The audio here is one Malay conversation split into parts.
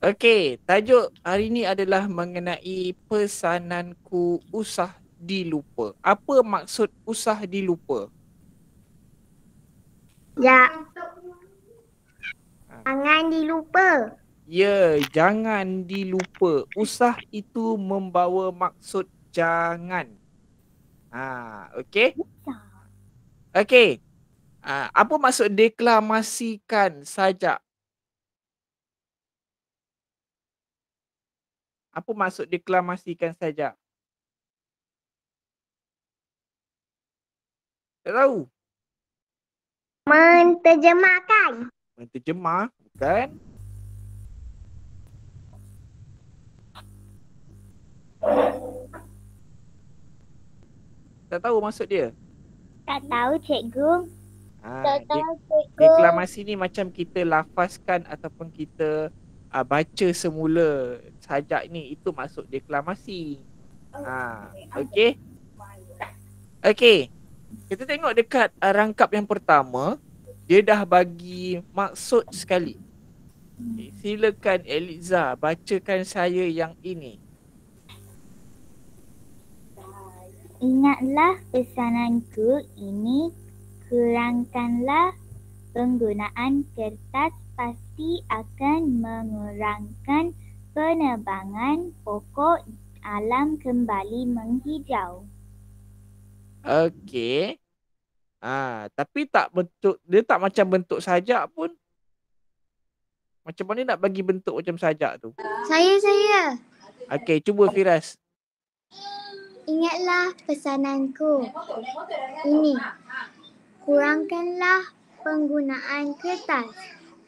Okey, tajuk hari ni adalah mengenai pesananku usah dilupa. Apa maksud usah dilupa? Ya, Ha. jangan dilupa. Ya, jangan dilupa. Usah itu membawa maksud jangan. Okey. Okey. Apa maksud deklamasikan sajak? Apa maksud deklamasikan sajak? Tak tahu. Menterjemahkan. Menterjemah, bukan? Tak tahu maksud dia. Tak tahu, cikgu. Deklamasi ni macam kita lafazkan ataupun kita baca semula sajak ni, itu maksud deklamasi. Okey. Okey. Kita tengok dekat rangkap yang pertama, dia dah bagi maksud sekali. Okay, silakan Eliza bacakan saya yang ini. Ingatlah pesananku ini, kurangkanlah penggunaan kertas, pasti akan mengurangkan penebangan pokok alam kembali menghijau. Okey. Tapi tak bentuk, dia tak macam bentuk sajak pun. Macam mana nak bagi bentuk macam sajak tu? Saya. Okey, cuba Firas. Ingatlah pesananku ini, kurangkanlah penggunaan kertas,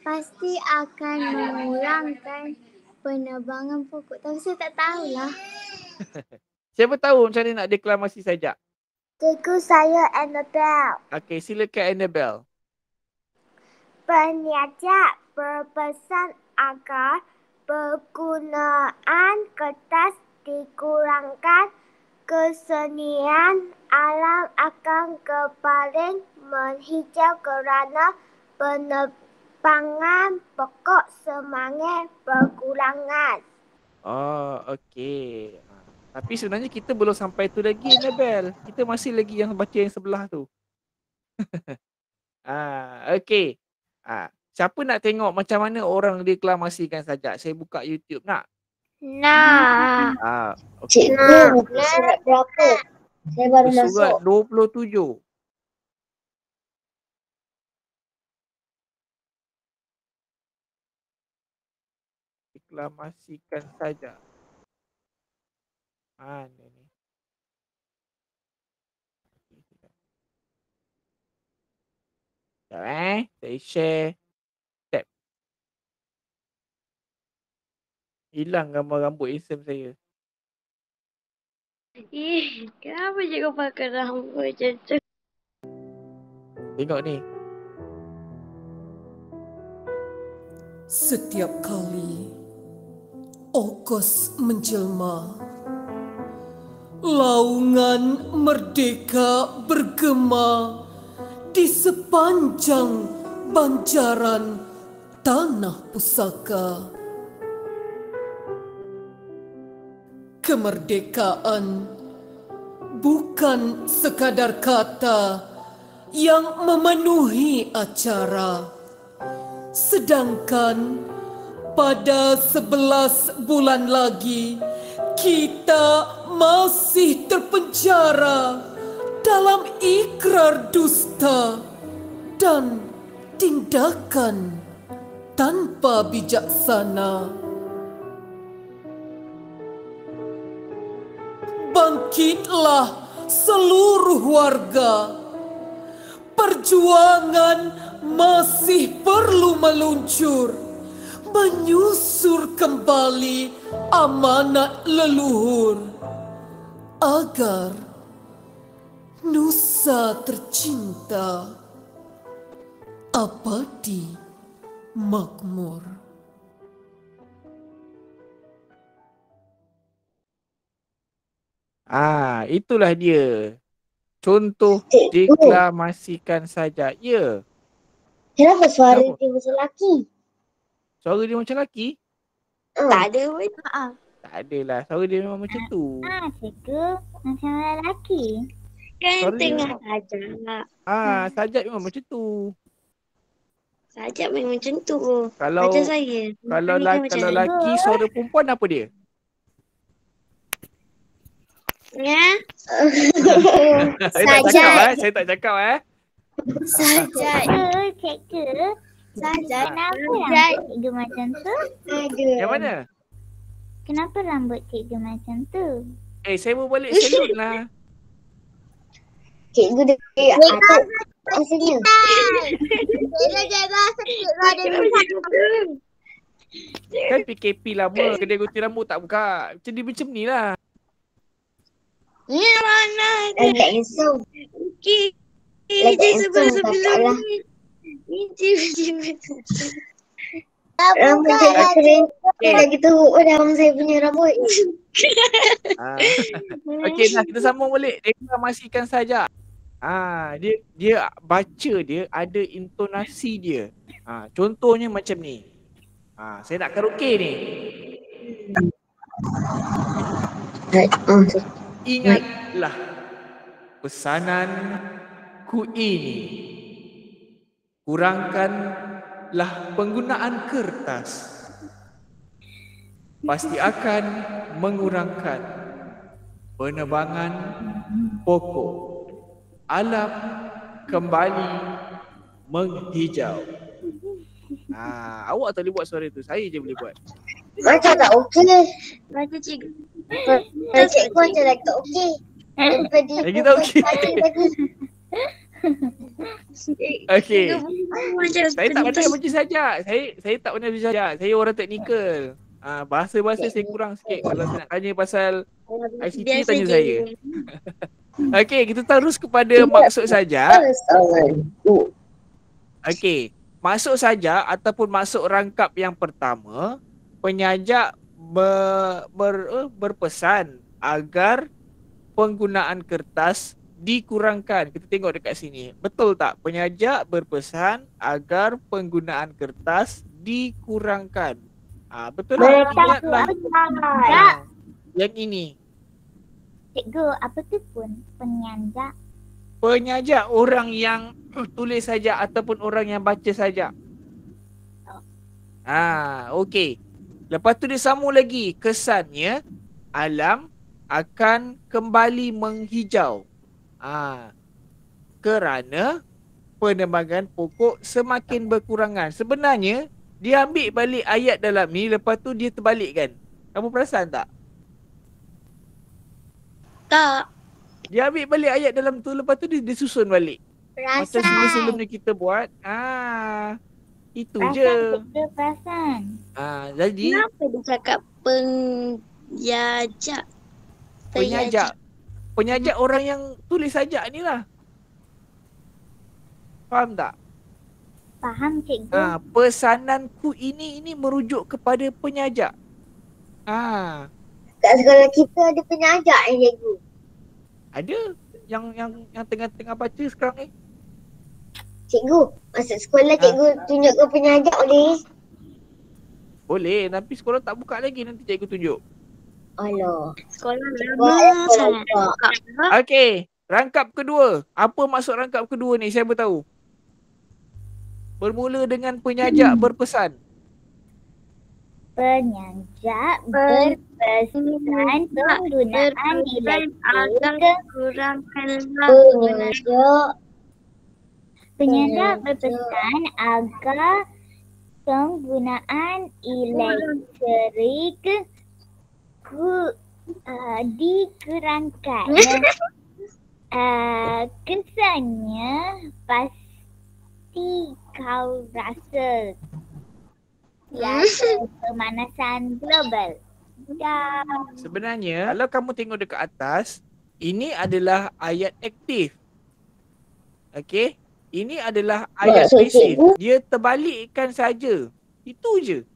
pasti akan mengurangkan penebangan pokok. Tapi saya tak tahulah. Siapa tahu macam mana nak deklamasi sajak? Cikgu, saya Annabelle. Okey, silakan Annabelle. Peniaga berpesan agar penggunaan kertas dikurangkan. Kesenian alam akan kembali menghijau kerana penebangan pokok semakin berkurangan. Okey. Tapi sebenarnya kita belum sampai tu lagi, Annabelle. Kita masih lagi yang baca yang sebelah tu. Okey. Siapa nak tengok macam mana orang deklamasikan sajak? Saya buka YouTube nak. Nah. Okay. Cikgu, muka surat berapa? Saya baru Surat masuk. 27. Deklamasikan sajak. Mana ni? Sekejap saya share tab. Hilang gambar rambut handsome saya. Kenapa cikgu pakai rambut macam tu? Tengok ni. Setiap kali Ogos menjelma, laungan merdeka bergema di sepanjang banjaran tanah pusaka. Kemerdekaan bukan sekadar kata yang memenuhi acara. Sedangkan pada 11 bulan lagi kita masih terpenjara dalam ikrar dusta dan tindakan tanpa bijaksana. Bangkitlah seluruh warga. Perjuangan masih perlu meluncur, menyusur kembali amanat leluhur agar nusa tercinta abadi makmur. Itulah dia. Contoh deklamasikan sajak. Ya. Kenapa suara dia macam lelaki? Suara dia macam lelaki? Tak ada pun. Tak adalah. Suara dia memang macam tu. Cikgu macam lelaki. Kan Sorry. tengah sajak. Sajak memang macam tu. Sajak memang macam tu. Kalau Macam saya. kalau Ni kan macam kalau saya. lelaki suara perempuan apa dia? Ya. Saya tak cakap Saya tak cakap Sajak. Cikgu, Sajak. kenapa rambut cikgu macam tu? Yang mana? Kenapa rambut cikgu macam tu? Saya baru balik salon lah. Cikgu dia atuk. Asalnya. Kan PKP lama, kedai gunting rambut tak buka. Macam ni lah. Ya mana ada. Tak risau. Okey. Sebelum ni. Rambut cikgu keren. Lagi teruk pada abang saya punya rambut. Okey, kita sambung balik. Deklamasikan saja. Dia baca dia ada intonasi dia. Contohnya macam ni. Saya nak karaoke ni. Ingatlah pesananku ini. Kurangkanlah penggunaan kertas. Pasti akan mengurangkan penebangan pokok. Alam kembali menghijau. Awak tak boleh buat suara tu. Saya je boleh buat. Macam tak okey. Baca cikgu. Cikgu macam lagi tak okey. Lagi tak okey. Okey. Saya tak pandai baca sajak. Saya tak pandai baca sajak. Saya orang teknikal. Bahasa-bahasa saya kurang sikit. Kalau saya nak tanya pasal ICT, tanya saya. Okey, kita terus kepada maksud sajak. Okey, maksud sajak ataupun maksud rangkap yang pertama, penyajak berpesan agar penggunaan kertas dikurangkan. Kita tengok dekat sini. Betul tak? Penyajak berpesan agar penggunaan kertas dikurangkan. Betul tak? Ingatlah. Yang ini. Cikgu, apa tu pun penyajak? Penyajak orang yang tulis saja ataupun orang yang baca saja. Okey. Lepas tu dia sambung lagi. Kesannya alam akan kembali menghijau. Kerana penebangan pokok semakin berkurangan. Sebenarnya dia ambil balik ayat dalam ni, lepas tu dia terbalikkan. Kamu perasan tak? Tak. Dia ambil balik ayat dalam tu, lepas tu dia susun balik. Macam sebelum-sebelum ni kita buat. Itu Perasan, je. cikgu perasan. Jadi Kenapa dia cakap penjajak? Penyajak orang yang tulis sajak ni lah. Faham tak? Faham cikgu. Pesananku ini merujuk kepada penyajak. Kat sekolah kita ada penyajak cikgu. Ada yang tengah baca sekarang ni. Cikgu, masuk sekolah cikgu tunjukkan penyajak boleh? Boleh, tapi sekolah tak buka lagi, nanti cikgu tunjuk. Alah. Sekolah lama sangat. Okey, rangkap kedua. Apa maksud rangkap kedua ni? Saya beritahu. Bermula dengan penyajak berpesan. Penyajak berpesan penggunaan elektrik. Penyajak berpesan agar penggunaan elektrik dikurangkan. Kesannya pasti kau rasa pemanasan global. Sebenarnya kalau kamu tengok dekat atas, ini adalah ayat aktif. Okey? Ini adalah ayat pasif. Dia terbalikkan saja. Itu je.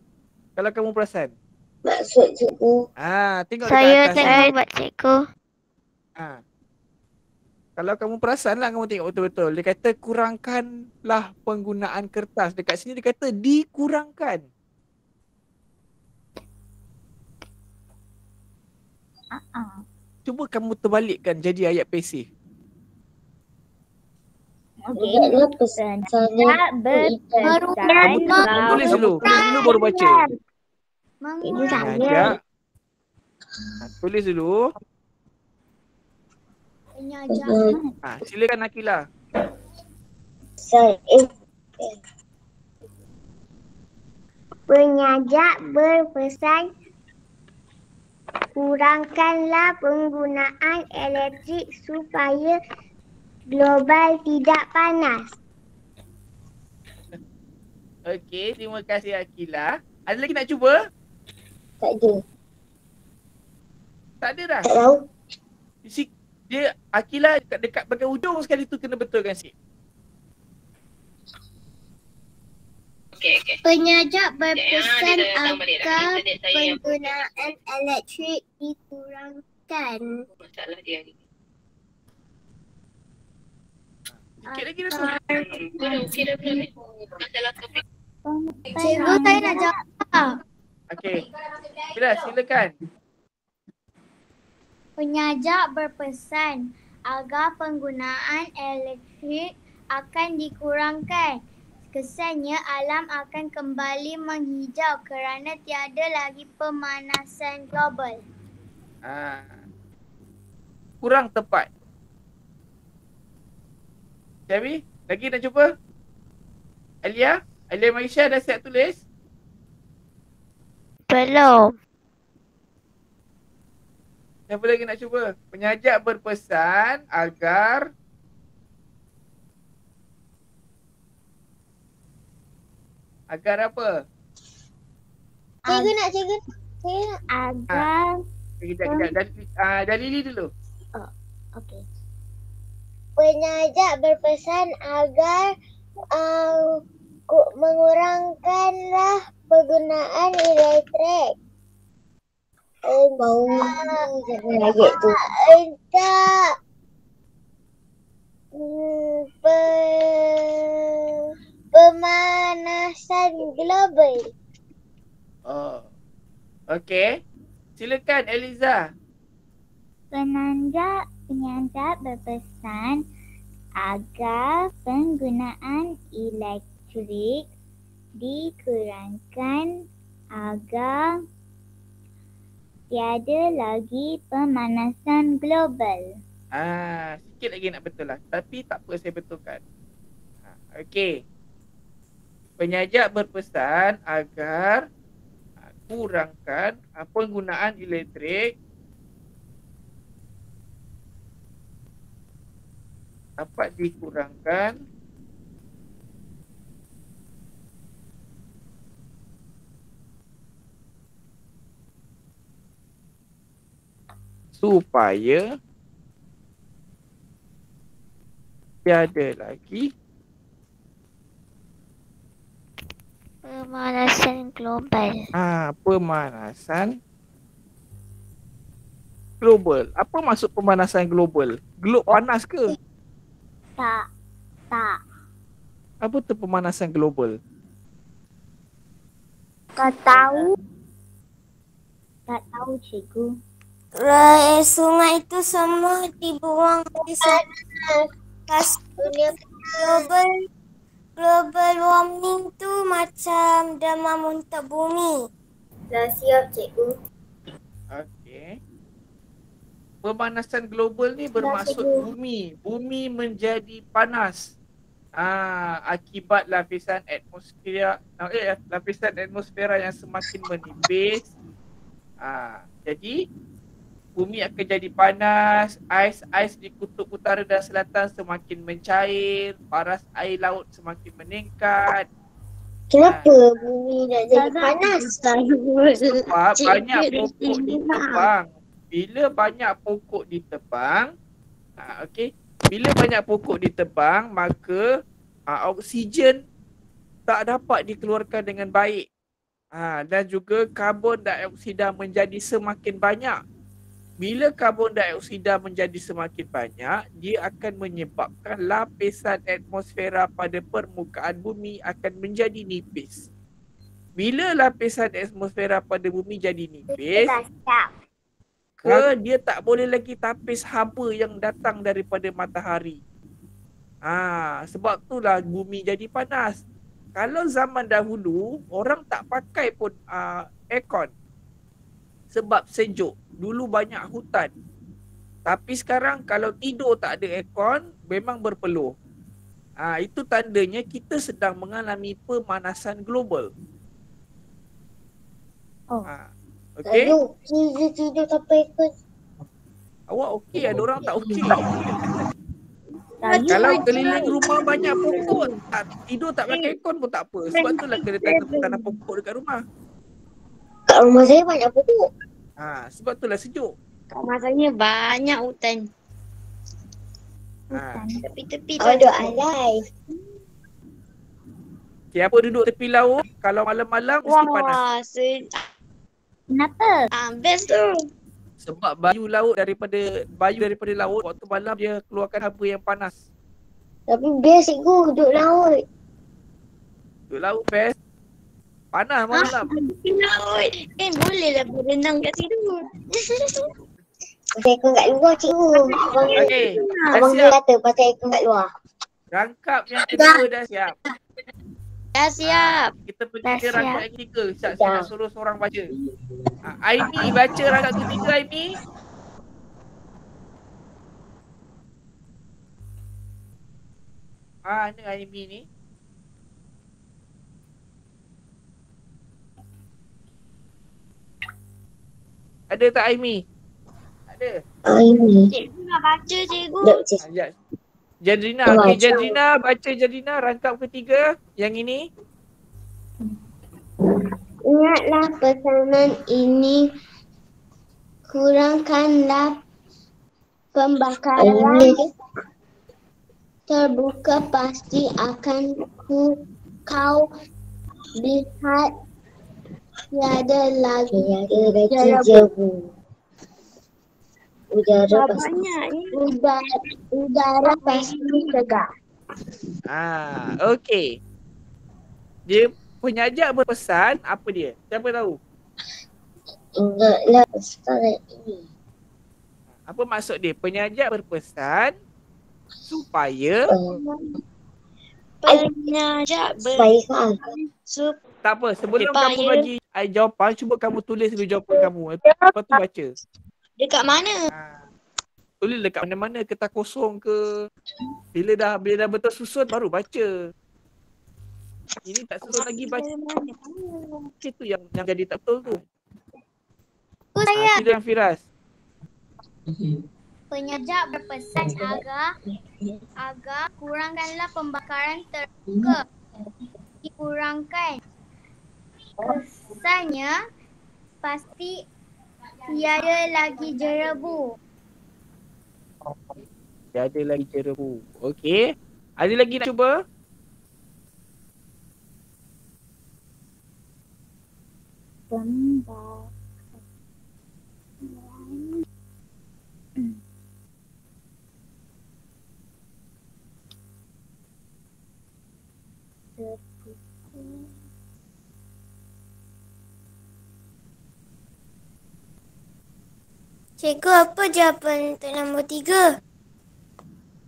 Kalau kamu perasan. Maksud cikgu. Tengok dekat atas. Saya buat cikgu. Kalau kamu perasan lah, kamu tengok betul-betul. Dia kata kurangkanlah penggunaan kertas. Dekat sini dia kata dikurangkan. Cuba kamu terbalikkan jadi ayat pasif. Okey. Tidaklah pesannya Berpesan Kamu tulis dulu baru baca. Penyajak. Tulis dulu. Penyajak. Silakan Akila. Penyajak berpesan kurangkanlah penggunaan elektrik supaya global tidak panas. Okey, terima kasih Akila. Ada lagi nak cuba? Tak ada. Tak ada dah. Tak tahu. Dia Akila dekat bagian hujung sekali tu kena betulkan sikit. Penyajak berpesan agar penggunaan elektrik dikurangkan. Sikit lagi dah tu. Cikgu, saya nak jawab. Okey. Bila silakan. Penyajak berpesan agar penggunaan elektrik akan dikurangkan. Kesannya alam akan kembali menghijau kerana tiada lagi pemanasan global. Kurang tepat. Syabi, lagi nak cuba? Alia Maisha dah siap tulis? Belum. Siapa lagi nak cuba? Penyajak berpesan agar apa? Cikgu nak. agar Kejap. Dalili dulu. okey. Penyajak berpesan agar mengurangkanlah penggunaan elektrik. Bau jangan lagi tu. Tak. Pemanasan global. Oh. Okey. Silakan Eliza. Penyajak berpesan agar penggunaan elektrik dikurangkan agar tiada lagi pemanasan global. Sikit lagi nak betul lah. Tapi tak apa, saya betulkan. Okey. Penyajak berpesan agar kurangkan penggunaan elektrik dapat dikurangkan supaya tiada lagi Pemanasan global. Pemanasan global. Apa maksud pemanasan global? Glob panas ke? Tak. Apa tu pemanasan global? Tak tahu cikgu. Sungai itu semua dibuang di sana. Global warming tu macam demam untuk bumi. Dah siap cikgu. Okey. Pemanasan global ni bermaksud bumi menjadi panas. Akibat lapisan atmosfera yang semakin menipis. Jadi bumi akan jadi panas, ais di kutub utara dan selatan semakin mencair, paras air laut semakin meningkat. Kenapa bumi nak jadi panas? Sebab banyak pokok ditebang. Bila banyak pokok ditebang, bila banyak pokok ditebang, maka oksigen tak dapat dikeluarkan dengan baik. Dan juga karbon dioksida menjadi semakin banyak. Bila karbon dioksida menjadi semakin banyak, dia akan menyebabkan lapisan atmosfera pada permukaan bumi akan menjadi nipis. Bila lapisan atmosfera pada bumi jadi nipis, Maka dia tak boleh lagi tapis haba yang datang daripada matahari. Sebab itulah bumi jadi panas. Kalau zaman dahulu orang tak pakai pun aircon sebab sejuk. Dulu banyak hutan. Tapi sekarang kalau tidur tak ada aircon memang berpeluh. Itu tandanya kita sedang mengalami pemanasan global. Okey. Tidur sampai ikut. Awak okey, ada orang tak okey. Kalau keliling rumah banyak pokok, tidur tak pakai aircon pun tak apa. Sebab itulah kena tanam pokok dekat rumah. Kat rumah saya banyak pokok. Sebab itulah sejuk. Kat rumah saya banyak hutan. Tepi-tepi tu Ada alai. Siapa duduk tepi laut, kalau malam-malam mesti panas. Wah, Kenapa? best tu. Sebab bayu daripada laut waktu malam dia keluarkan haba yang panas. Tapi best cikgu duduk laut. Duduk laut best. Panas malam. Tepi laut. Kan boleh lah berenang kat situ. Pasal ikut kat luar cikgu. Okey, Abang dah dia siap. kata pasal ikut kat luar. Rangkap yang kedua dah siap. Dah siap. Kita pergi Dah ke siap. rangkap yang ketiga. Saya nak suruh seorang baca. Aimi baca rangkap ketiga, Aimi. Ni Aimi ni. Ada tak Aimi? Ada. Ini. Cikgu nak baca cikgu. Duduk cikgu. Sekejap. Jadrina, Oh, okey baca. Jadrina, baca Jadrina rangkap ketiga yang ini. Ingatlah pesanan ini, kurangkanlah pembakaran terbuka, pasti akan kau lihat tiada lagi Ada lagi Jerebu. jebu. Udara pasti. Banyak ni. udara pasti segar. Okey. Dia penyajak berpesan apa dia? Siapa tahu? Ingatlah pesanan ini. Apa maksud dia? Penyajak berpesan supaya Penyajak Baiklah. tak apa, sebelum Supaya- kamu bagi jawapan, cuba kamu tulis dulu jawapan kamu. Lepas tu baca. Dekat mana? Tulis dekat mana-mana, kertas kosong ke. Bila dah betul susun baru baca. Ini tak susun lagi baca. Itu yang jadi tak betul tu. Sila yang Firas. Penyajak berpesan agar kurangkanlah pembakaran terbuka. Dikurangkan. Kesannya pasti tiada lagi jerebu. Tiada lagi jerebu. Okey. Ada lagi nak cuba? Cikgu, apa jawapan untuk nombor 3?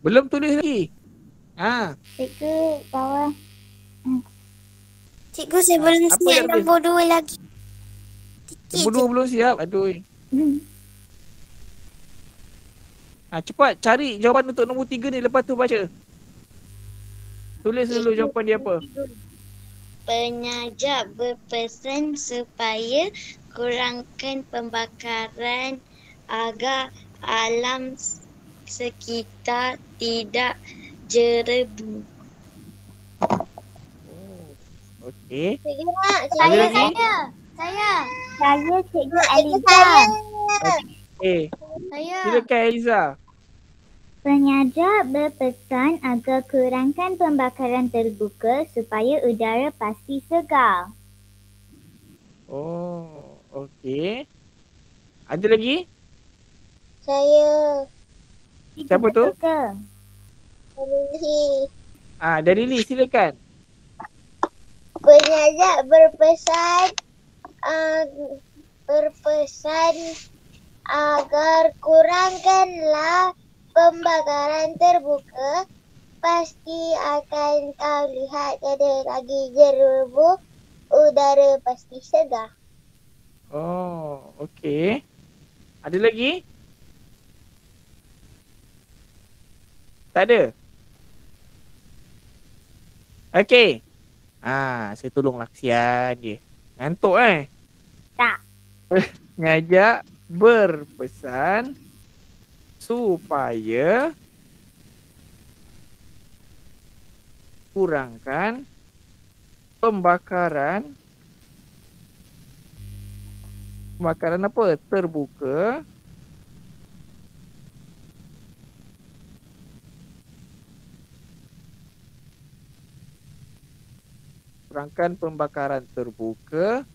Belum tulis lagi. Cikgu bawah. Cikgu, saya belum Apa siap yang nombor 2 lagi. Nombor 2 belum siap. Aduh. Cepat cari jawapan untuk nombor 3 ni, lepas tu baca. Tulis dulu jawapan dia apa. Penyajak berpesan supaya kurangkan pembakaran agar alam sekitar tidak jerebu. Okey. Saya, lagi? Saya Cikgu Aliza. Saya. Silakan Eliza. Penyajak berpesan agar kurangkan pembakaran terbuka supaya udara pasti segar. Oh, okey. Ada lagi? Saya. Siapa tu? Betul ke? Dari Lee, silakan. Penyajak berpesan agar kurangkanlah pembakaran terbuka, pasti akan kau lihat ada lagi jerubu, udara pasti segar. Oh, okey. Ada lagi? Tak ada? Okey. Saya tolonglah kesian dia. Ngantuk Tak. Ngajak berpesan supaya kurangkan pembakaran apa? Terbuka. Kurangkan pembakaran terbuka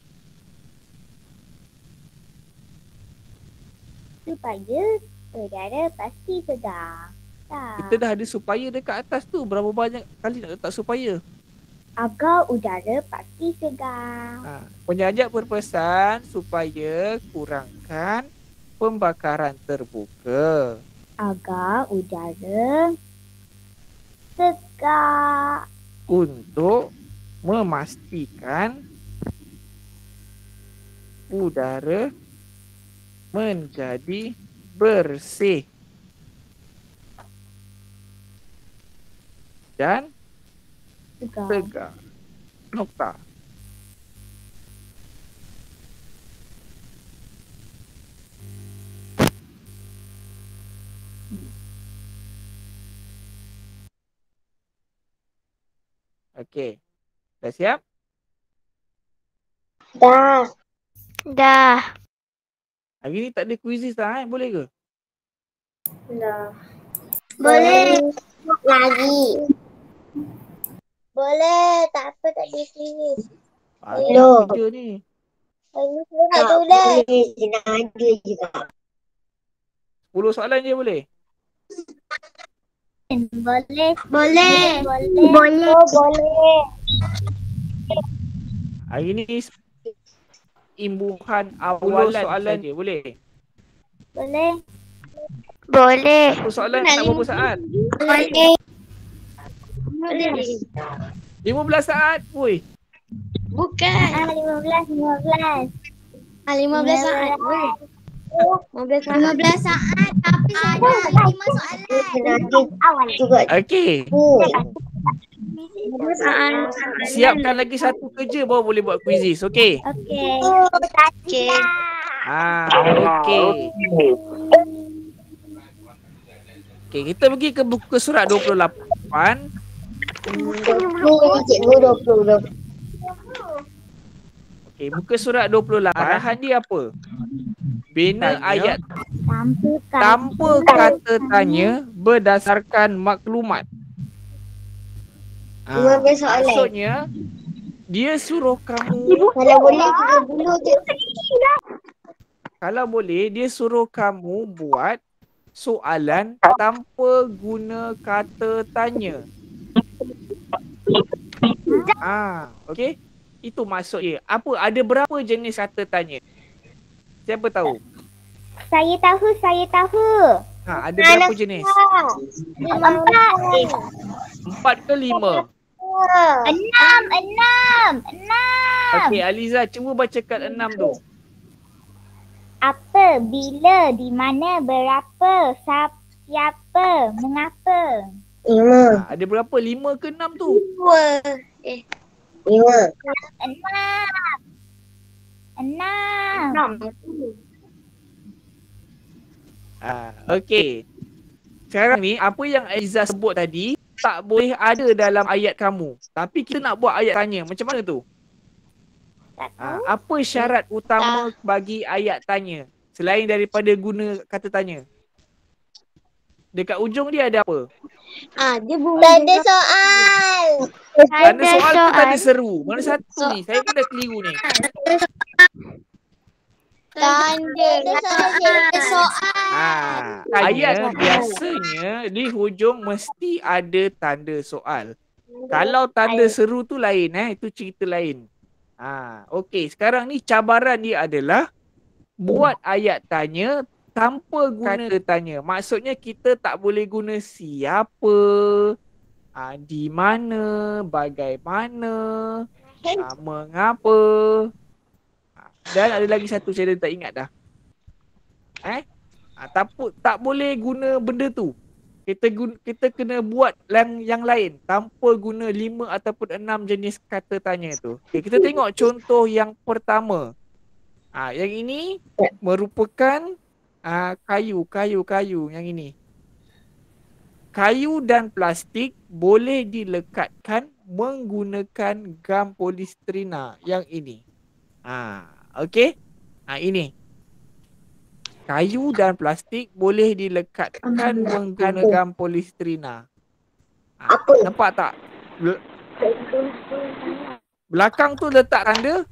Supaya udara pasti segar. Tak. Kita dah ada supaya dekat atas tu. Berapa banyak kali nak letak supaya? Agar udara pasti segar. Penyajak berpesan supaya kurangkan pembakaran terbuka. Agar udara segar. Untuk memastikan udara menjadi bersih dan Segar. segar. Nokta. Okey. Dah siap? Dah. Dah. Hari ni tak ada quizzes dah boleh ke? Boleh. Lagi. Boleh. Tak apa, tak ada serius. Banyak kerja ni. Ini saya nak tulis. Boleh. Senang ada juga. 10 soalan je boleh? Boleh. Boleh. Boleh. Boleh. Hari ni imbuhan awalan soalan je boleh? Boleh. Boleh. Satu soalan nak berapa saat? Boleh. 15 saat. Ui. Bukan. 15. 15 saat. Boleh. 15 saat. 15 saat tapi saya ada 5 soalan. Awal juga. Okey. 15 saat. Siapkan lagi satu kerja baru boleh buat quizzes. Okey. Okey. Okey. Okey. Okey, kita pergi ke buku surat 28. 20 cikgu 20. Okey, muka surat 28. Arahan dia apa? Bina ayat tanpa kata tanya berdasarkan maklumat. 15 soalan. Maksudnya dia suruh kamu, Kalau boleh 30 je. kalau boleh dia suruh kamu buat soalan tanpa guna kata tanya. Okey. Itu maksud dia. Apa? Ada berapa jenis kata tanya? Siapa tahu? Saya tahu. Ada berapa jenis? 4. 4 ke 5? 6. Okey, Aliza cuba bacakan 6 tu. Apa, bila, di mana, berapa, siapa, mengapa. 5. Ada berapa? 5 ke 6 tu? 5. 6. Okey. Sekarang ni apa yang Aliza sebut tadi tak boleh ada dalam ayat kamu. Tapi kita nak buat ayat tanya. Macam mana tu? Apa syarat utama bagi ayat tanya selain daripada guna kata tanya? Dekat ujung dia ada apa? Dia bunyi. Tanda soal. Tanda soal ke tanda seru? Mana satu ni? Saya pun dah keliru ni. Tanda soal. Ayat biasanya di hujung mesti ada tanda soal. Kalau tanda seru tu lain itu cerita lain. Okey, sekarang ni cabaran dia adalah buat ayat tanya tanpa guna kata tanya. Maksudnya kita tak boleh guna siapa, di mana, bagaimana, mengapa. Dan ada lagi satu saya tak ingat dah. Tak boleh guna benda tu. Kita kena buat yang lain tanpa guna 5 ataupun 6 jenis kata tanya tu. Okay, kita tengok contoh yang pertama. Yang ini merupakan kayu yang ini. Kayu dan plastik boleh dilekatkan menggunakan gam polistrina yang ini. Okey. Ini. Kayu dan plastik boleh dilekatkan menggunakan gam polistrina. Nampak tak? Belakang tu letak tanda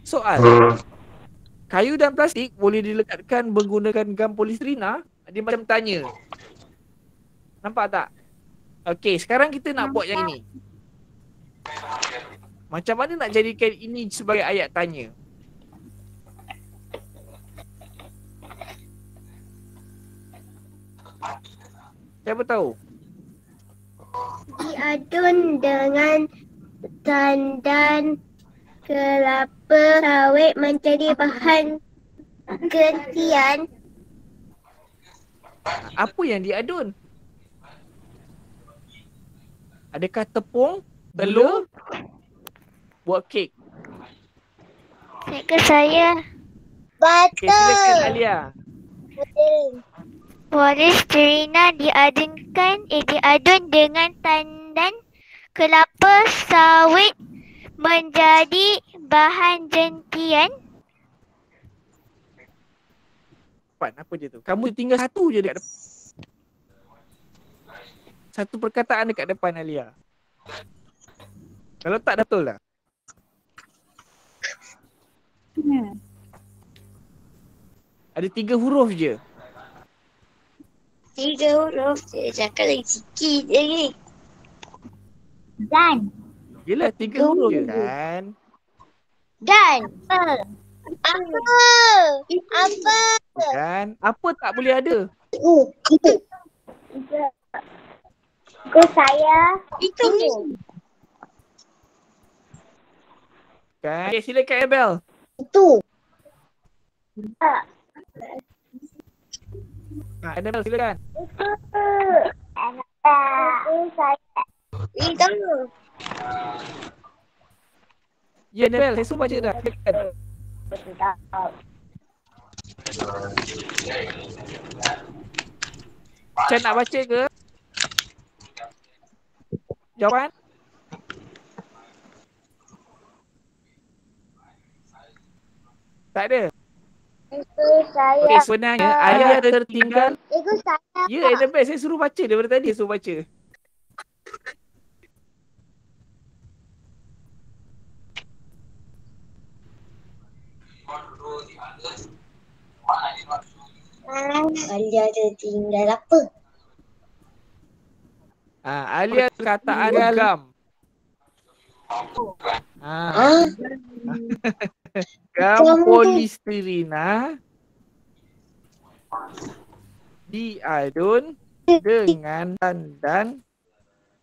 soal. Kayu dan plastik boleh dilekatkan menggunakan gam polistrina. Dia macam tanya. Nampak tak? Okey, sekarang kita nak buat yang ini. Macam mana nak jadikan ini sebagai ayat tanya? Siapa tahu? Diadun dengan sandan kelapa sawit menjadi bahan gantian. Apa yang diadun? Adakah tepung, telur, buat kek? Cikgu saya. Okay, silakan Alia. Polistrina diadun dengan tandan kelapa sawit menjadi bahan jentian. Apa je tu? Kamu tinggal satu je dekat depan. Satu perkataan dekat depan Alia. Kalau tak dah betul lah. Ada 3 huruf je. 3 huruf je. Cakap lagi sikit lagi. Dan. Yelah 3 huruf je kan. Dan. Apa? Kan? Apa tak boleh ada? Cikgu saya. Itu je. Kan? Okay, silakan Abel. Itu. Abel silakan. Itu. Ya Abel, saya suruh baca dah. Silakan. Chan nak baca ke? Jawapan? Tak ada. Okey, sebenarnya Alia tertinggal. Cikgu saya. Ya, Annabelle, saya suruh baca daripada tadi, suruh baca. Alia tertinggal apa? Alia kataan gam. Gam polistrina diadun dengan tandan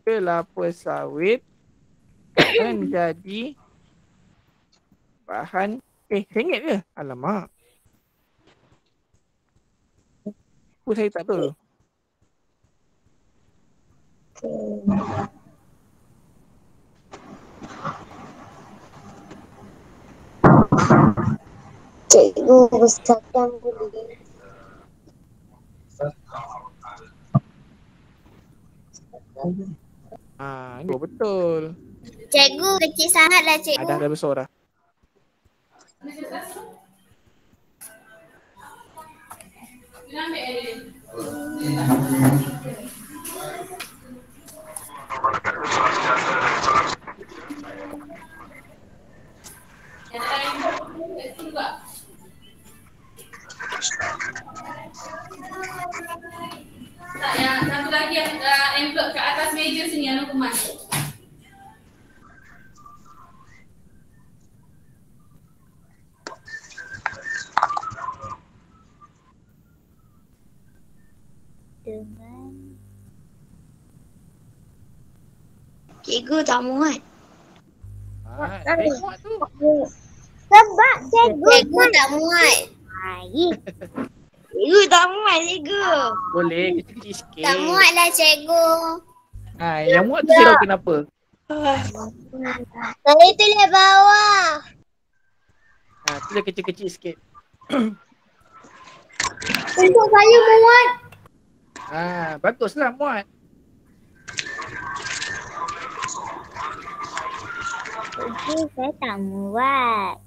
kelapa sawit menjadi bahan sengit ke? Alamak. Saya tak tahu. Cikgu besarkan boleh. Ini betul. Cikgu kecil sangatlah cikgu. Dah besar dah. Tak, yang satu lagi yang envelope kat atas meja sini yang hukuman. Cikgu tak muat. Saya muat tu. Sebab cikgu Cikgu tak muat. Baik. Cikgu tak muat cikgu. Boleh kecil-kecil sikit. Tak muat lah cikgu. Yang muat tu saya tahu kenapa. saya tulis bawah. Tulis kecil-kecil sikit. Untuk saya muat. Baguslah muat. Cikgu, saya tak muat.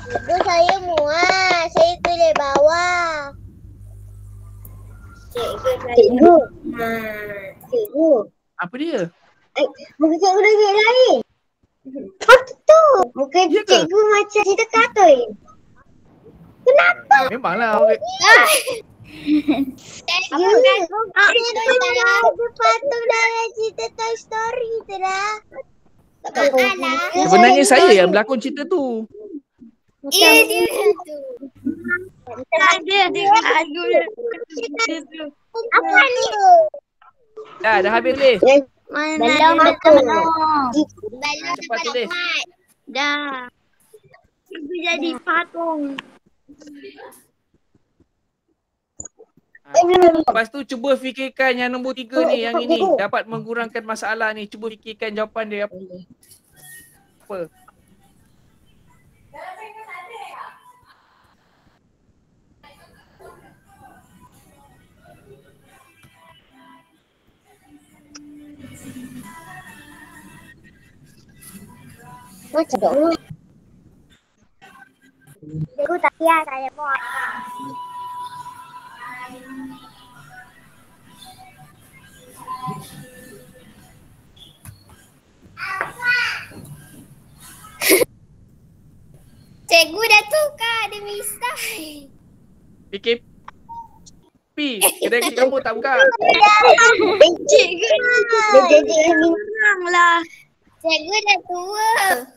Cikgu saya muat. Saya tulis bawah. Cikgu. Cikgu. Apa dia? Muka cikgu dah lain. Apa tu? Muka Ya ke? cikgu macam cerita kartun. Kenapa? Memanglah. Cikgu. Cikgu ada patung dalam cerita Toy Story tu dah. Tak alah. Sebenarnya saya yang berlakon cerita tu. Ya, dia tu. Ada lagu dia. Apa ni? Dah habis tulis. Belum betul. Cepat tulis. Dah. Cikgu jadi patung. Lepas tu cuba fikirkan yang nombor 3 ni, yang ini dapat mengurangkan masalah ni. Cuba fikirkan jawapan dia apa. Macam tu. Cikgu tak payah saya muat. Cikgu dah tukar dia misai. PKP. Kedai kamu tak buka. Cikgu Dia jadi kurang lah. Cikgu dah tua.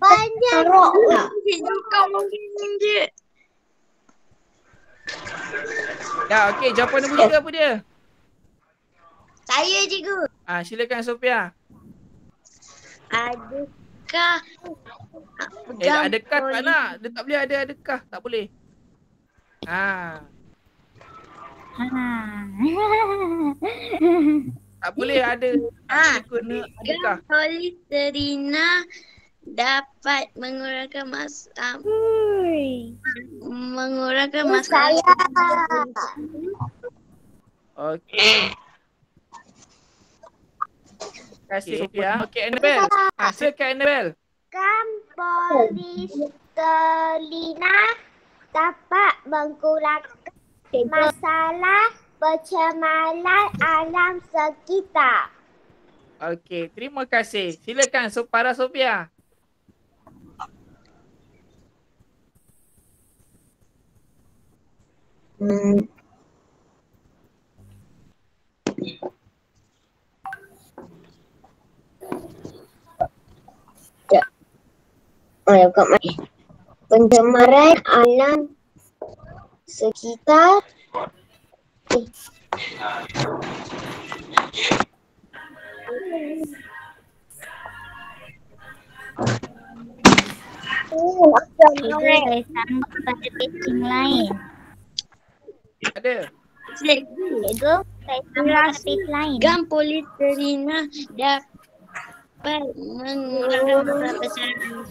banyak rock pula. Cikgu kau mungkin je. Ya, okey. Jawapan nombor 3 apa dia? Saya cikgu. Silakan Sophia. Adakah Adakah tak nak? Dia tak boleh ada adakah. Tak boleh. Tak boleh ada. Kena adakah. Polisterina dapat mengurangkan masalah. Okey. Terima kasih Sophia. Okey, Annabelle. Silakan Annabelle. Kan polisterina dapat mengurangkan masalah pencemaran alam sekitar. Okey, terima kasih. Silakan para Sophia. Bukan main. Pencemaran alam sekitar. Cikgu, saya sambung pada page lain. Ada. Cikgu, Cikgu, saya sambung pada page lain. gam polisterina dapat mengurangkan masalah pencemaran.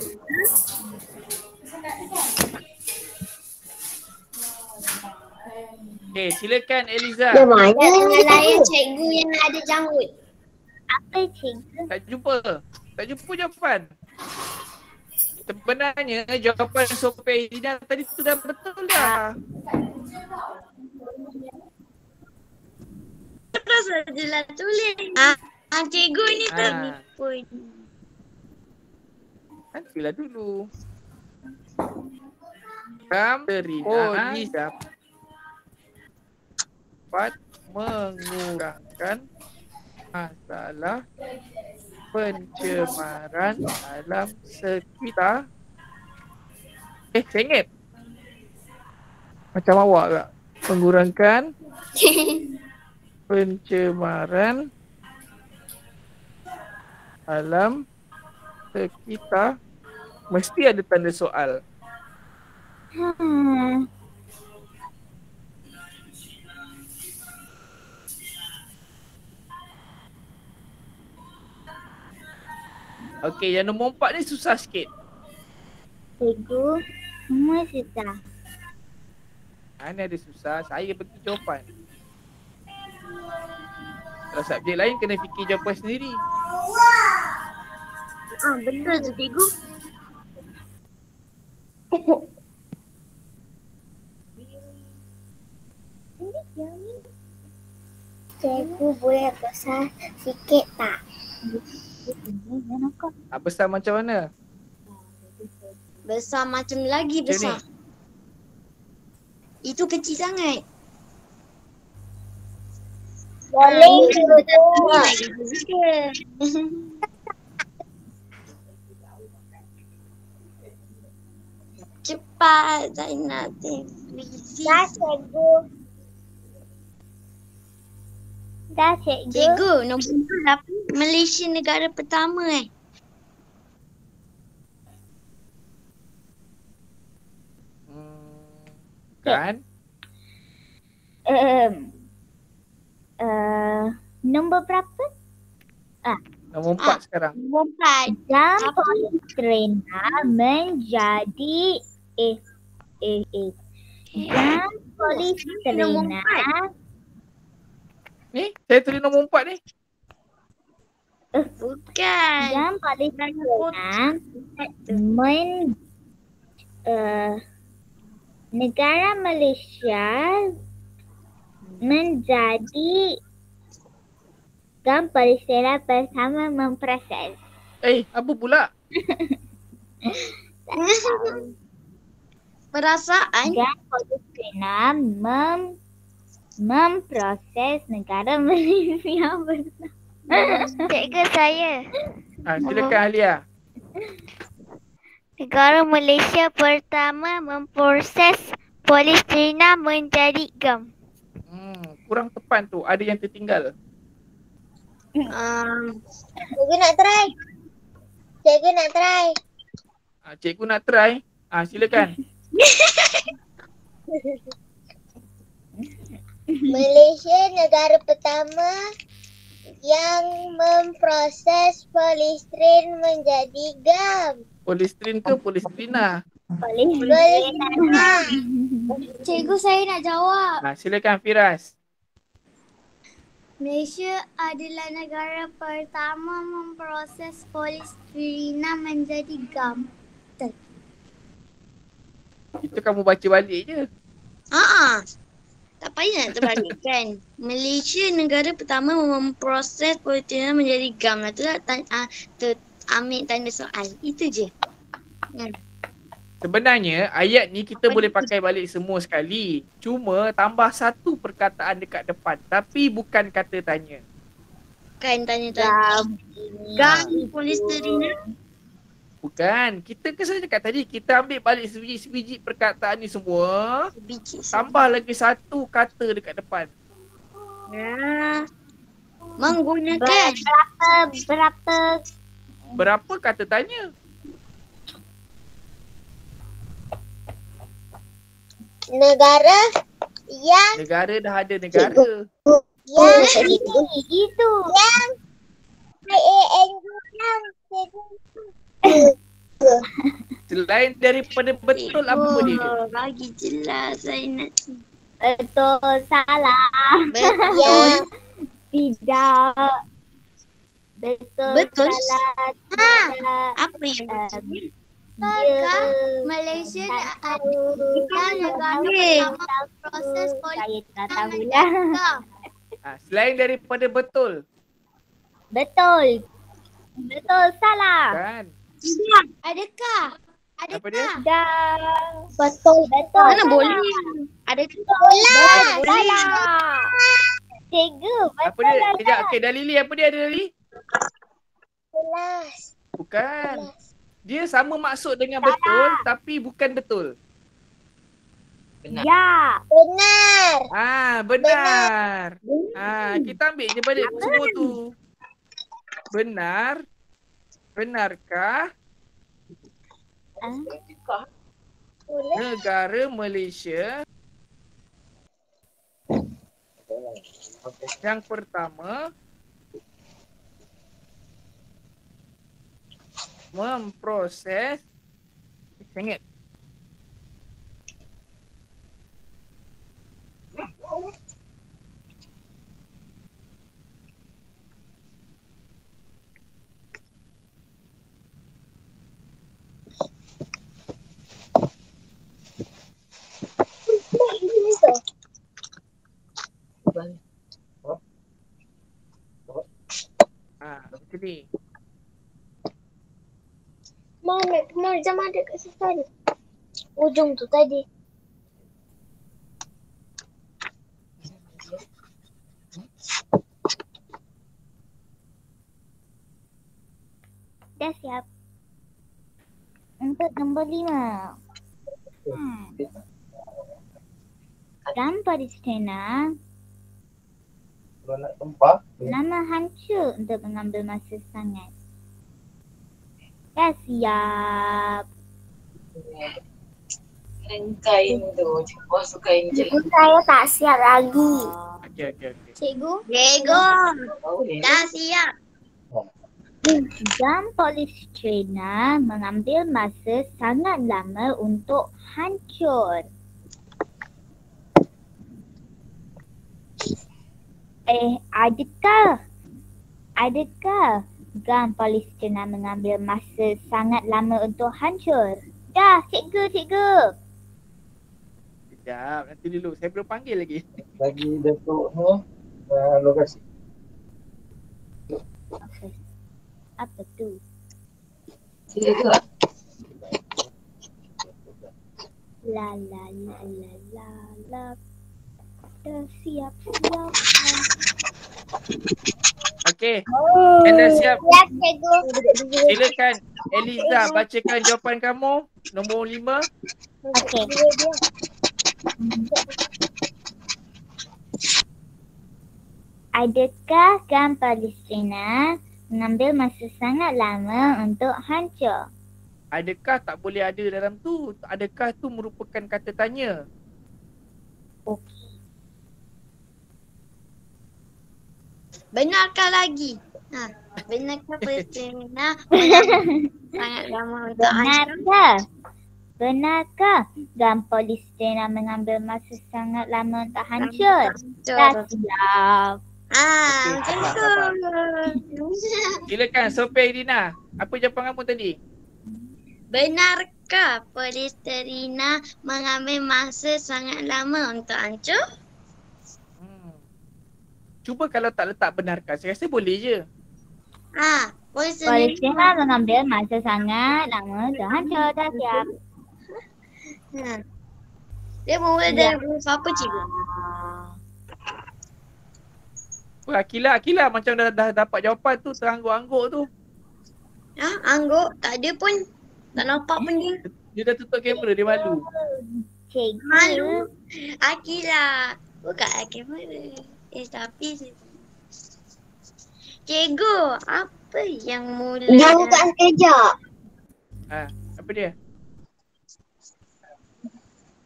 Okey, silakan Eliza. Dia banyak. Dengan lain cikgu yang ada janggut. Apa cikgu? Tak jumpa jawapan. Sebenarnya jawapan Sophia Elina tadi tu dah betul dah. Terus sajalah tulis. Cikgu ni tertipu. Nantilah dulu. Polisterina dapat mengurangkan masalah pencemaran alam sekitar. Sengit. Macam awak tak? Mengurangkan pencemaran Alam sekitar mesti ada tanda soal. Okey, yang nombor 4 ni susah sikit. Cikgu, semua susah. Ni ada susah, saya bagi jawapan. Kalau subjek lain kena fikir jawapan sendiri. Betul tu cikgu. Cikgu boleh besar sikit tak? Besar macam mana? Besar macam lagi Macam besar. Itu kecil sangat. Boleh ke Lagi juga. Cepat Zainab. Dah cikgu. Dah cikgu. Cikgu, nombor 4 apa? Malaysia negara pertama Kan? Nombor berapa? Nombor 4 sekarang. Nombor 4. Jam polistrena menjadi jam polistrena Ni, saya tulis nombor 4 ni. Bukan. jam polistrena negara Malaysia menjadi jam polistrena pertama memproses. Apa pula? Perasaan. Jam polistrena memproses negara Malaysia bersama. Cikgu saya. Silakan Alia. Negara Malaysia pertama memproses polistrena menjadi gam. Kurang tepat tu. Ada yang tertinggal. Cikgu nak try. Cikgu nak try. Cikgu nak try. Silakan. Malaysia negara pertama yang memproses polistrin menjadi gam. Polistrin ke polistrina? Polistrina. Cikgu saya nak jawab. Silakan Firas. Malaysia adalah negara pertama memproses polistrina menjadi gam. Itu kamu baca balik je. Tak payah nak terbalikkan. Malaysia negara pertama memproses polistrina menjadi gam. Itulah ambil tanda soal. Itu je. Sebenarnya ayat ni kita boleh pakai balik semua sekali. Cuma tambah satu perkataan dekat depan. Tapi bukan kata tanya. Kan tanya-tanya. Gam polistrina. Bukan. Kita kesan cakap tadi. Kita ambil balik sebiji-sebiji perkataan ni semua. Tambah lagi satu kata dekat depan. Menggunakan. Berapa kata tanya? Negara yang Negara dah ada negara. yang Itu. yang IAN Selain daripada betul apa dia? Bagi jelas Zainab. Betul, salah. yang Tidak. Betul. Salah. Tidak. Apa yang betul? Apakah Malaysia adalah negara pertama proses Saya tak polistrina tahulah. menjadi gam? Selain daripada betul. Betul. Betul, salah. Kan? Tidak. Adakah? Apa dia? Dah. betul Betul. Mana salah. boleh? Ada Salah. Cikgu, Apa betul dia? salah. Kejap. Okay, Dalili apa dia? Ada Dalili? jelas. Bukan. Dia sama maksud dengan betul tapi bukan betul. Ya. Benar. Benar. Kita ambil je balik semua tu. Benar Benarkah negara Malaysia yang pertama memproses sengit? Macam ni. Mana jam ada kat situ tadi? Ujung tu tadi. Dah siap. Untuk nombor 5. Dalam Palestina, lama hancur untuk mengambil masa sangat. Dah siap. Kain tu, masuk kain je. Cikgu saya tak siap lagi. Okey. Cikgu? Dah siap. Dalam Palestina mengambil masa sangat lama untuk hancur. Adakah Gam Palestina mengambil masa sangat lama untuk hancur? Dah, cikgu. Sekejap, nanti dulu. Saya belum panggil lagi. Bagi Datuk ni lokasi. Apa tu? Sila ke tak? La. Dah siap. Okey. Anda siap? Siap, cikgu. Silakan Eliza bacakan jawapan kamu. Nombor 5. Okey. Adakah Gam Palestina mengambil masa sangat lama untuk hancur? Adakah tak boleh ada dalam tu? Adakah tu merupakan kata tanya? Okey. Benarkah lagi? Benarkah Palestina sangat lama untuk hancur? Benarkah Gam Palestina mengambil masa sangat lama untuk hancur? Dah siap. Macam tu. Silakan Sophie Dina. Apa jawapan kamu tadi? Benarkah Palestina mengambil masa sangat lama untuk hancur? Cuba kalau tak letak benarkah. Saya rasa boleh je. Palestina mengambil masa sangat lama untuk hancur. Dah siap. Dia mula dari huruf apa, cikgu? Akila macam dah dapat jawapan tu, terangguk-angguk tu. Angguk? Tak ada pun. Tak nampak pun dia. Dia dah tutup kamera, dia malu. Cikgu. Malu. Akila. Buka kamera. Tapi cikgu, apa yang mula? Dia buka sekejap. Apa dia?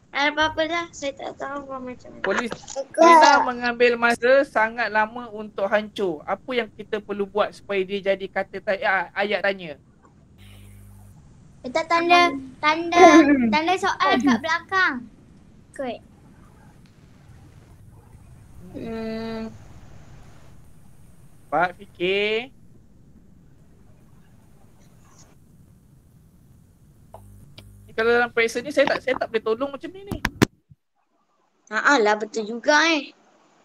Apa-apa dah. Saya tak tahu macam mana. Palestina mengambil masa sangat lama untuk hancur. Apa yang kita perlu buat supaya dia jadi kata ayat tanya? Letak tanda soal kat belakang. Good. Pak fikir. Kalau dalam periksa ni saya tak boleh tolong macam ni. Lah betul juga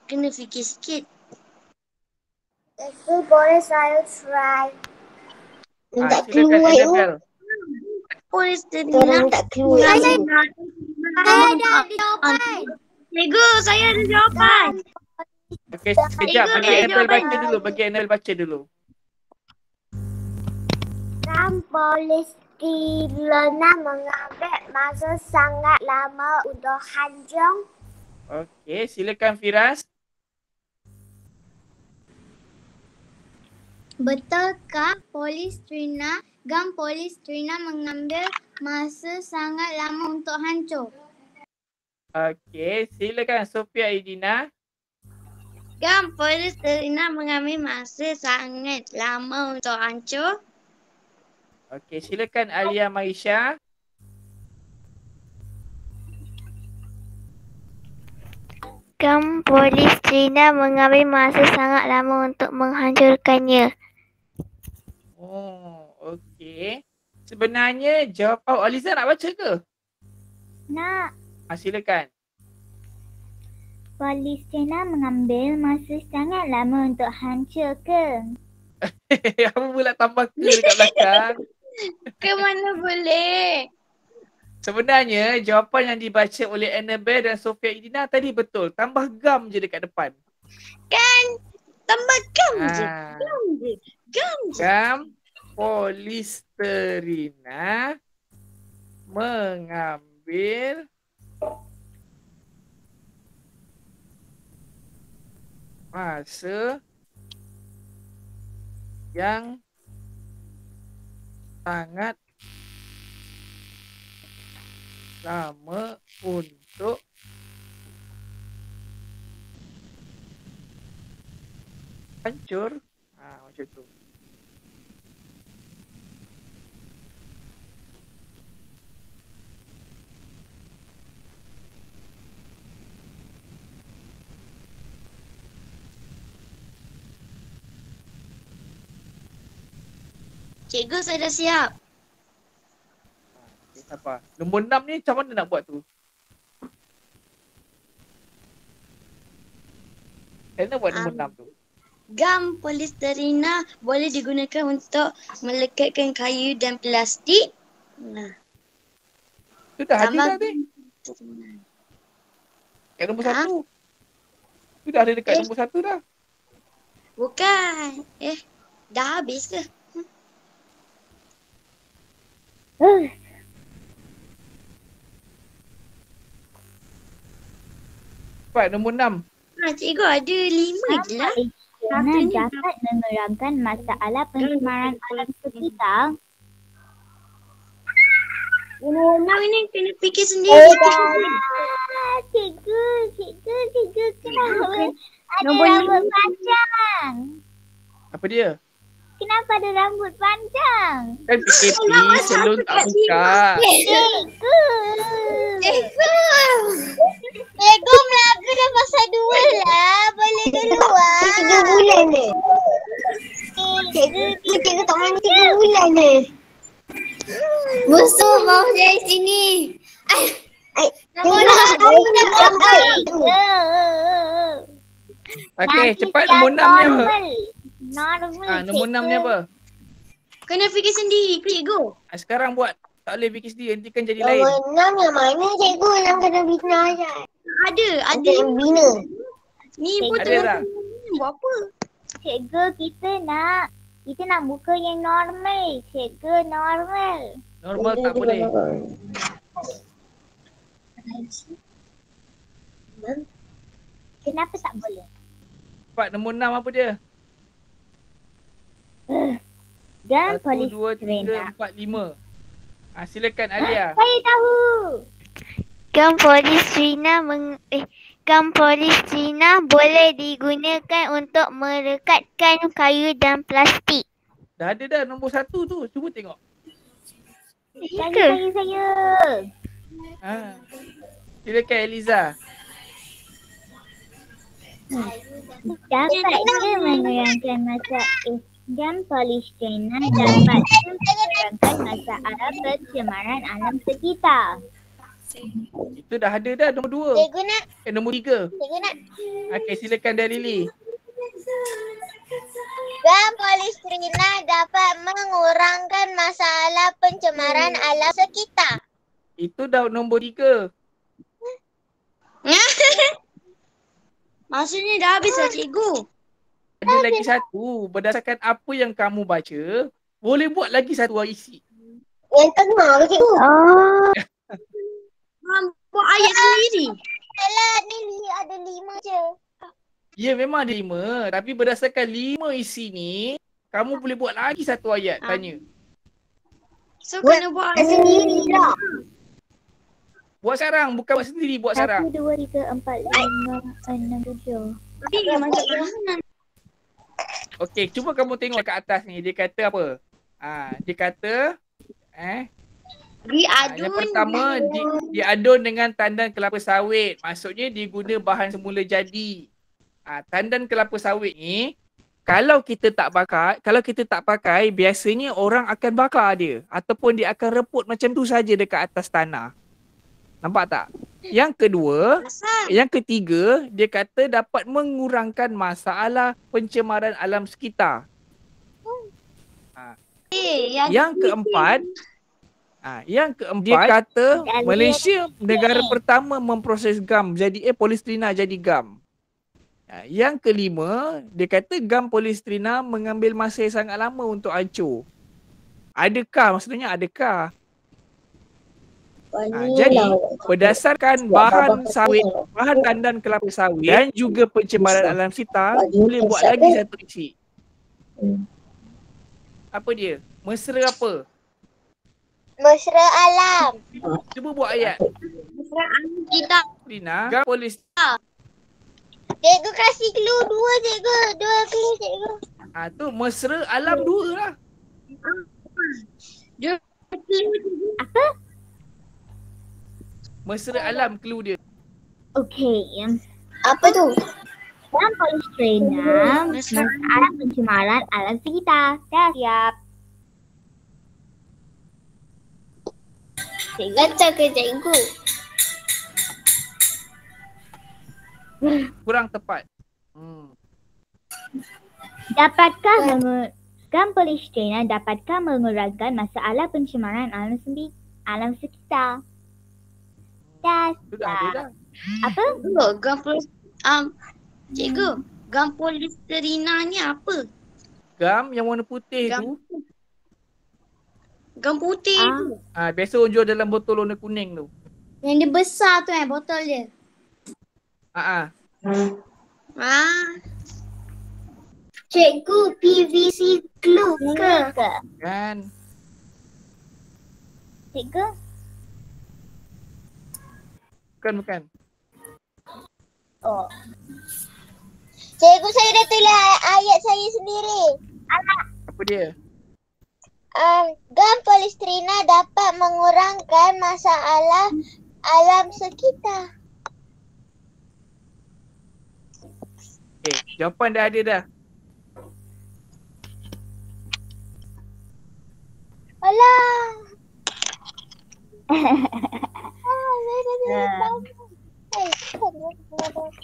Kena fikir sikit. Cikgu, boleh saya try? Tak Silakan keluar. Annabelle. Palestina. Tak keluar. Saya dah ada jawapan. Cikgu, saya ada jawapan. Okey, sekejap. Bagi Annabelle baca dulu. Gam Palestina mengambil masa sangat lama untuk hancur. Okey, silakan Firas. Betulkah gam polistrina mengambil masa sangat lama untuk hancur? Okey, silakan Sofia Idina. Gam polistrina mengambil masa sangat lama untuk hancur. Okey, silakan Alia Maisha. Gam polistrina mengambil masa sangat lama untuk menghancurkannya. Oh, okey. Sebenarnya jawapan Aliza nak baca ke? Nak. Silakan. Polistrina mengambil masa sangat lama untuk hancur ke? Apa pula tambah ke dekat belakang? Ke mana boleh? Sebenarnya jawapan yang dibaca oleh Annabelle dan Sofia Idina tadi betul. Tambah gam je dekat depan. Kan? Tambah gam je. Ah. Gam je. Gam je. Gam polisterina mengambil masa yang sangat lama untuk hancur. Macam tu. Cikgu, saya dah siap. Okay, sabar. Nombor 6 ni macam mana nak buat tu? Macam mana buat nombor 6 tu? Gam polisterina boleh digunakan untuk melekatkan kayu dan plastik. Nah. Tu dah ada Tambah dah ni. Kat nombor 1. Tu dah ada dekat nombor 1 dah. Bukan. Dah habis ke? Cepat nombor 6. Cikgu ada 5 je lah. Polistrina dapat mengurangkan masalah pencemaran alam sekitar. Nak ini kena fikir sendiri. Cikgu, kenapa ada Nombor rambut panjang? Apa dia? Kenapa ada rambut panjang? Kan PKP salon tak buka. Cikgu. Cikgu Melaka dah pasal 2 lah. Boleh keluar. 3 bulan ni. Cikgu tak main 3 bulan ni. Musuh mau dari sini. Okey, cepat nombor 6 ni apa? Normal. Nombor 6 ni apa? Kena fikir sendiri, cikgu. Sekarang buat. Tak boleh fikir sendiri, nanti kan jadi lain. Nombor 6 yang mana cikgu yang kena bina je? Ada. Yang bina. Ni pun Ada tak? buat apa? Cikgu, kita nak buka yang normal. Cikgu, normal. Normal tak boleh. Kenapa tak boleh? Cepat nombor 6 apa dia? Dan 1, 2, 3, polistrina. 4, 5. Silakan Alia. Saya tahu. Gam polistrina boleh digunakan untuk merekatkan kayu dan plastik. Dah ada dah nombor 1 tu. Cuba tengok. Saya. Silakan Eliza. Dapat ke mengurangkan gam polistrina dapat mengurangkan masalah pencemaran alam sekitar. Itu dah ada dah nombor 2. Cikgu nak. Nombor 3. Cikgu nak. Okey, silakan Dalili. Gam polistrina dapat mengurangkan masalah pencemaran alam sekitar. Itu dah nombor 3. Maksudnya dah habis lah, cikgu. Ada lagi satu. Berdasarkan apa yang kamu baca, boleh buat lagi satu isi. Yang tengah ke cikgu? Buat ayat sendiri. Alah, ni ada 5 je. Ya, memang ada 5. Tapi berdasarkan 5 isi ni, kamu boleh buat lagi satu ayat tanya. So kena buat Sendiri lah. Buat sekarang, bukan buat sendiri, buat 1, sekarang. 2, 3, 4, 5, 6, 7. Tapi dia macam mana? Okey, cuba kamu tengok kat atas ni. Dia kata apa? Dia kata Diadun. yang pertama diadun dengan tandan kelapa sawit. Maksudnya dia guna bahan semula jadi. Tandan kelapa sawit ni kalau kita tak pakai, biasanya orang akan bakar dia ataupun dia akan reput macam tu saja dekat atas tanah. Nampak tak? Yang kedua, yang ketiga, dia kata dapat mengurangkan masalah pencemaran alam sekitar. Yang keempat, dia kata Malaysia negara pertama memproses gam jadi polistrina jadi gam. Yang kelima, dia kata gam polistrina mengambil masa yang sangat lama untuk hancur. Adakah? Maksudnya adakah? Jadi berdasarkan bahan sawit, bahan tandan kelapa sawit dan juga pencemaran alam sekitar, boleh buat lagi satu isi. Apa dia? Mesra apa? Mesra alam. Cuba buat ayat. Mesra alam kita. Rina, gam polistrina. Cikgu kasih clue 2 cikgu. 2 clue cikgu. Tu mesra alam 2 lah. Apa? Mesra alam clue dia. Okey. Apa tu? Gam polistrina masalah pencemaran alam sekitar. Dah siap. Betul ke cikgu? Kurang tepat. Gam polistrina dapatkah mengurangkan masalah pencemaran alam sekitar? Dah. Apa? Gam cikgu, gam polistrina ni apa? Gam yang warna putih tu. Gam putih tu. Biasa orang jual dalam botol warna kuning tu. Yang dia besar tu botol dia. Cikgu, PVC glue ke? Kan. Cikgu? Bukan. Oh. Cikgu, saya dah tulis ayat saya sendiri. Apa dia? Gam polistrina dapat mengurangkan masalah alam sekitar. Jawapan dah ada dah. Alah. Saya dah tulis.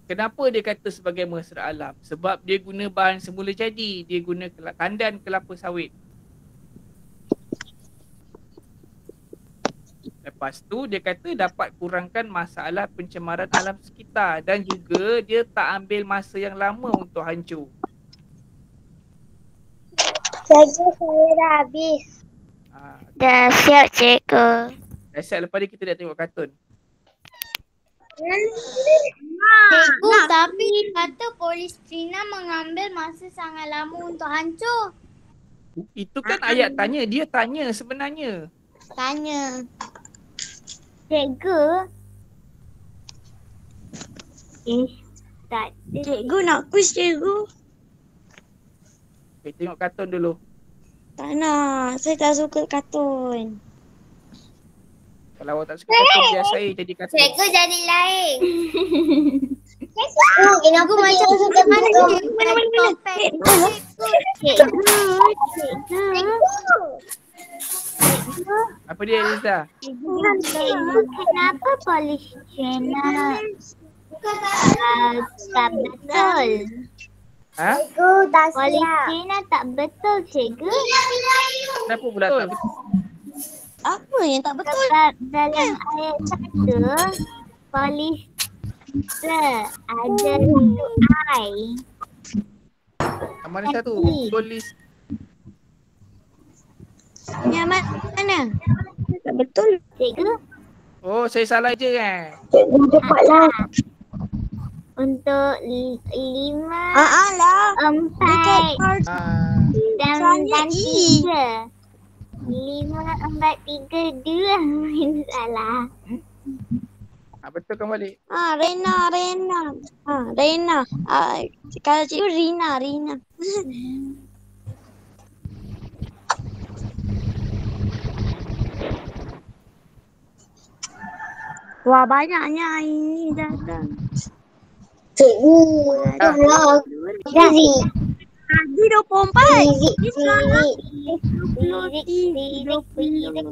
Kenapa dia kata sebagai mesra alam? Sebab dia guna bahan semula jadi. Dia guna tandan kelapa sawit. Lepas tu dia kata dapat kurangkan masalah pencemaran alam sekitar dan juga dia tak ambil masa yang lama untuk hancur. Cikgu, saya dah habis. Dah siap cikgu. Dah siap, lepas ni kita dah tengok kartun. Cikgu, tapi kata polistrina mengambil masa sangat lama untuk hancur. Itu kan ayat tanya, dia tanya sebenarnya. Tanya. Cikgu. Tak. Cikgu nak quiz cikgu. Okay, tengok kartun dulu. Tak nak, saya tak suka kartun. Kalau awak tak suka kartun, biar saya jadi kartun. Cikgu jadi lain. Kenapa macam suka mana Apa dia, Liza? Cikgu, kenapa polistrina tak betul? Cikgu, dah siap. Polistrina tak betul, cikgu. Kenapa pula tak betul? Apa yang tak betul? Sebab dalam ayat 1, polistrina ada satu I. Mana satu? Polis. Yang mana? Tak betul. Cikgu? Oh, saya salah je kan? Cikgu cepatlah. Untuk 5, lah. 4 Ah, dan Soalnya 3. 5, 4, 3, 2. Salah. betul kan balik. Rena. Rena. Kalau cikgu Rina. Wah, banyaknya ini datang. Cikgu. Ah. Fizik. Tadi 24. Fizik.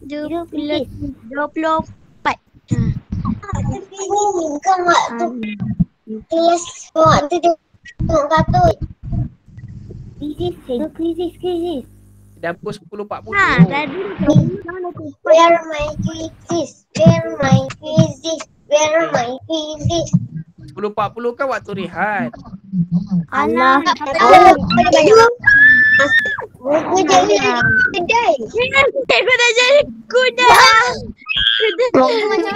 24. Bukan waktu kelas waktu dia tengok kartun. Krisis. Dapur 10.40. Tadi Where my krisis? 10.40 kan waktu rehat. Allah. Buku jadi kedai. Cikgu dah jadi kuda. Macam mana?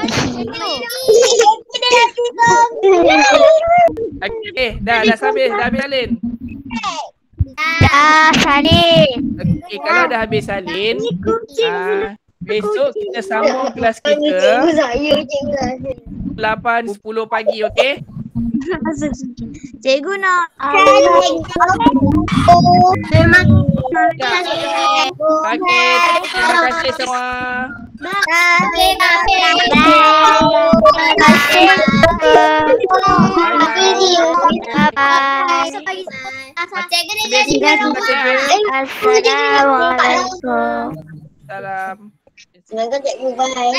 Okey, dah habis. Dah habis Alin. Salin. Okey, kalau dah habis Alin, besok kita sambung kelas kita Saya 8:10 pagi, okey? Cikgu nak. Memang. Okey, terima kasih semua. Assalamualaikum. Salam. Semoga cikgu baik.